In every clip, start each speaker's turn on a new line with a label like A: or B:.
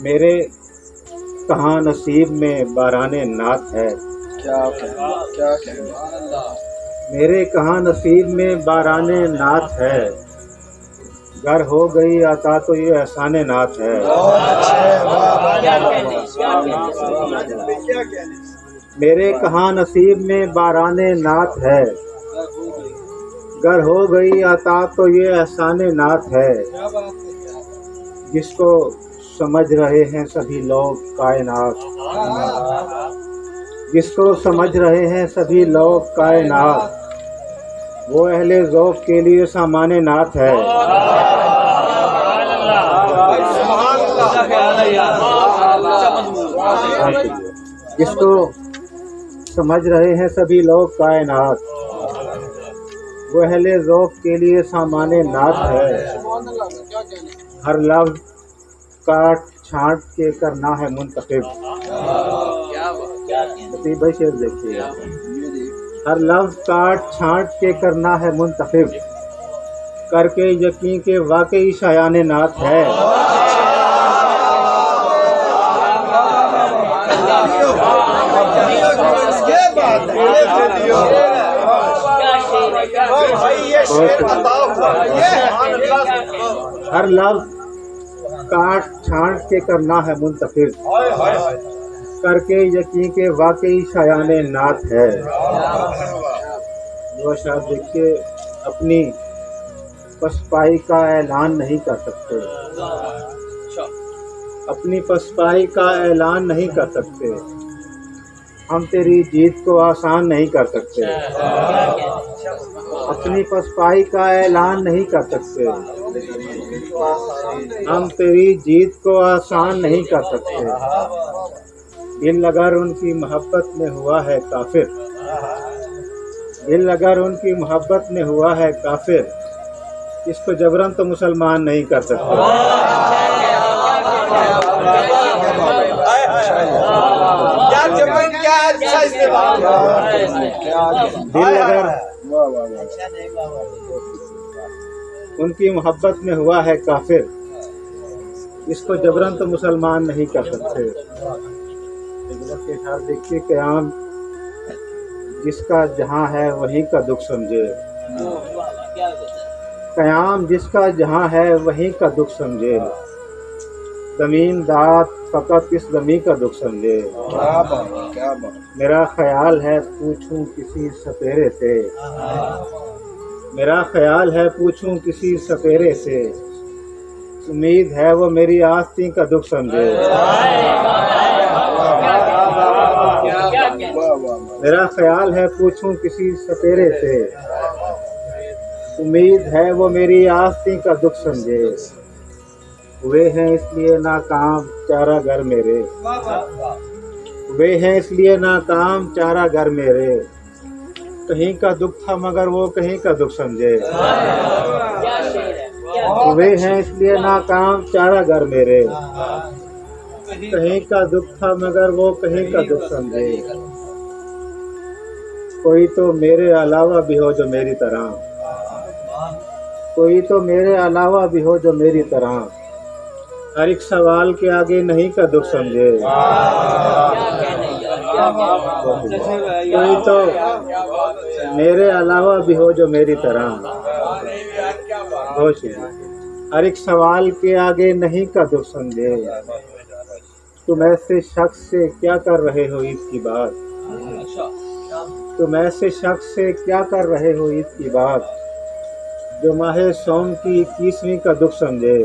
A: میرے کہاں نصیب میں باران نعت ہے،
B: کیا کہیں
A: میرے کہاں نصیب میں باران نعت ہے، گر ہو گئی عطا تو یہ احسان نعت ہے۔
B: بہت اچھے،
A: میرے کہاں نصیب میں باران نعت ہے، گر ہو گئی عطا تو یہ احسان نعت ہے۔ جس کو سمجھ رہے ہیں سبھی لوگ کائنات، جس کو سمجھ رہے ہیں سبھی لوگ کائنات، وہ اہل ذوق کے لیے سامان نعت ہے۔ جس کو سمجھ رہے ہیں سبھی لوگ کائنات، وہ اہل ذوق کے لیے سامان نعت ہے۔ ہر لفظ کاٹ چھانٹ کے کرنا ہے منتخب، خطیب بھائی شعر دیکھیے، ہر لفظ کاٹ چھانٹ کے کرنا ہے منتخب، کر کے یقین کے واقعی شایان نعت ہے۔ ہر لفظ کاٹ چھانٹ کے کرنا ہے منتخب، کر کے یقین کے واقعی شایان نعت ہے۔ وہ شاید دیکھیے، اپنی پسپائی کا اعلان نہیں کر سکتے، اپنی پسپائی کا اعلان نہیں کر سکتے، ہم تیری جیت کو آسان نہیں کر سکتے، اپنی پسپائی کا اعلان نہیں کر سکتے، ہم تیری جیت کو آسان نہیں کر سکتے۔ دل اگر ان کی محبت میں ہوا ہے کافر، دل اگر ان کی محبت میں ہوا ہے کافر، اس کو جبراً تو مسلمان نہیں کر سکتے۔ دل اگر ان کی محبت میں ہوا ہے کافر، اس کو جبراً تو مسلمان نہیں کر سکتے۔ دیکھیے، قیام جس کا جہاں ہے وہیں کا دکھ سمجھے، قیام جس کا جہاں ہے وہیں کا دکھ سمجھے، زمین داد فقط اس زمین کا دکھ سمجھے۔ میرا خیال ہے پوچھوں کسی سپیرے سے، میرا خیال ہے پوچھوں کسی سپیرے سے، امید ہے وہ میری آستین کا دکھ سمجھے۔ میرا خیال ہے پوچھوں کسی سپیرے سے، امید ہے وہ میری آستین کا دکھ سمجھے۔ ہوئے ہیں اس لیے ناکام چارہ گر میرے، ہوئے ہیں اس لیے ناکام چارہ گر میرے، کہیں کا دکھ تھا مگر وہ کہیں کا دکھ سمجھے۔ ہوئے ہیں اس لیے ناکام چارہ گر میرے، کہیں کا دکھ تھا مگر وہ کہیں کا دکھ سمجھے۔ کوئی تو میرے علاوہ بھی ہو جو میری طرح، کوئی تو میرے علاوہ بھی ہو جو میری طرح، ہر ایک سوال کے آگے نہیں کا دکھ سمجھے۔ کوئی تو میرے علاوہ بھی ہو جو میری طرح، ہر ایک سوال کے آگے نہیں کا دکھ سمجھے۔ تم ایسے شخص سے کیا کر رہے ہو عید کی بات، تم ایسے شخص سے کیا کر رہے ہو عید کی بات، جو ماہ سوم کی 21ویں کا دکھ سمجھے۔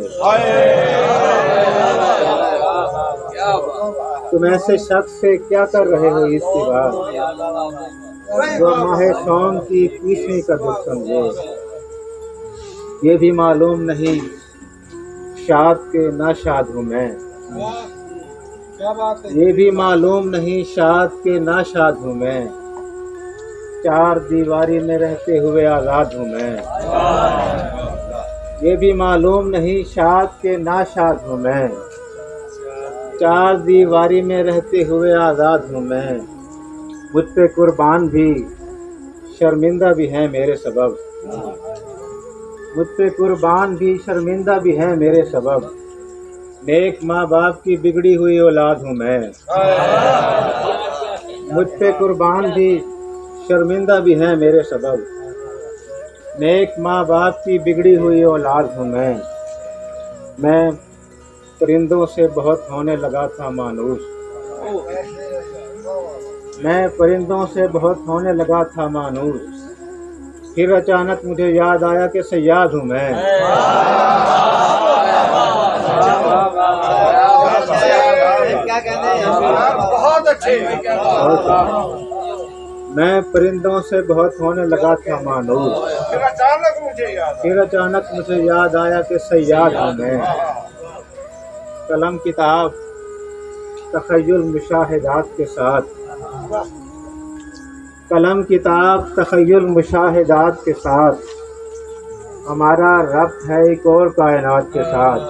A: تم ایسے شخص سے کیا کر رہے ہو عید کی بات، جو ماہ سوم کی 21ویں کا دکھ سمجھے۔ یہ بھی معلوم نہیں شاد کے ناشاد ہوں میں، یہ بھی معلوم نہیں شاد کے ناشاد ہوں میں، چار دیواری میں رہتے ہوئے آزاد ہوں میں۔ یہ بھی معلوم نہیں شاد کے ناشاد ہوں میں، چار دیواری میں رہتے ہوئے آزاد ہوں میں۔ مجھ پہ قربان بھی شرمندہ بھی ہیں میرے سبب، مجھ پہ قربان بھی شرمندہ بھی ہیں میرے سبب، نیک ماں باپ کی بگڑی ہوئی اولاد ہوں میں، مجھ پہ قربان بھی شرمندہ بھی ہیں میرے سبب، نیک ماں باپ کی بگڑی ہوئی اولاد ہوں میں پرندوں سے بہت ہونے لگا تھا مانوس، میں پرندوں سے بہت ہونے لگا تھا مانوس، پھر اچانک مجھے یاد آیا کہ صیاد ہوں میں،
B: بہت اچھے،
A: میں پرندوں سے بہت ہونے لگا تھا مانوس، پھر اچانک مجھے یاد آیا کہ صیاد ہوں میں، قلم کتاب تخیل مشاہدات کے ساتھ، قلم کتاب تخیل مشاہدات کے ساتھ، ہمارا ربط ہے ایک اور کائنات کے ساتھ،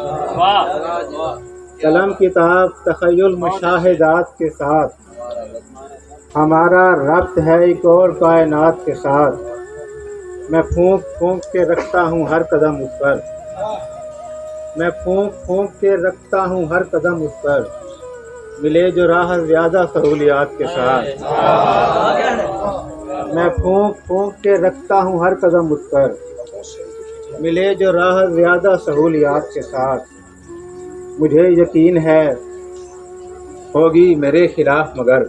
A: قلم کتاب تخیل مشاہدات کے ساتھ، ہمارا ربط ہے ایک اور کائنات کے ساتھ، میں پھونک پھونک کے رکھتا ہوں ہر قدم اس پر، میں پھونک پھونک کے رکھتا ہوں ہر قدم اس پر، ملے جو راہ زیادہ سہولیات کے ساتھ، میں پھونک پھونک کے رکھتا ہوں ہر قدم اس پر، ملے جو راہ زیادہ سہولیات کے ساتھ، مجھے یقین ہے ہوگی میرے خلاف مگر،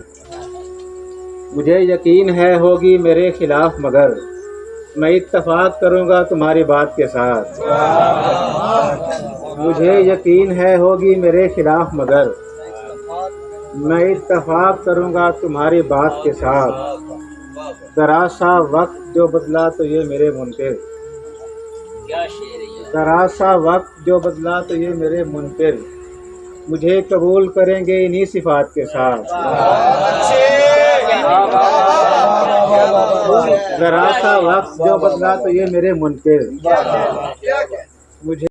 A: مجھے یقین ہے ہوگی میرے خلاف مگر، میں اتفاق کروں گا تمہاری بات کے ساتھ، مجھے یقین ہے ہوگی میرے خلاف مگر، میں اتفاق کروں گا تمہاری بات کے ساتھ، ذرا سا وقت جو بدلا تو یہ میرے منکر، ذرا سا وقت جو بدلا تو یہ میرے منکر، مجھے قبول کریں گے انہی صفات کے ساتھ، ذرا سا وقت جو بدلا تو یہ میرے منکر، مجھے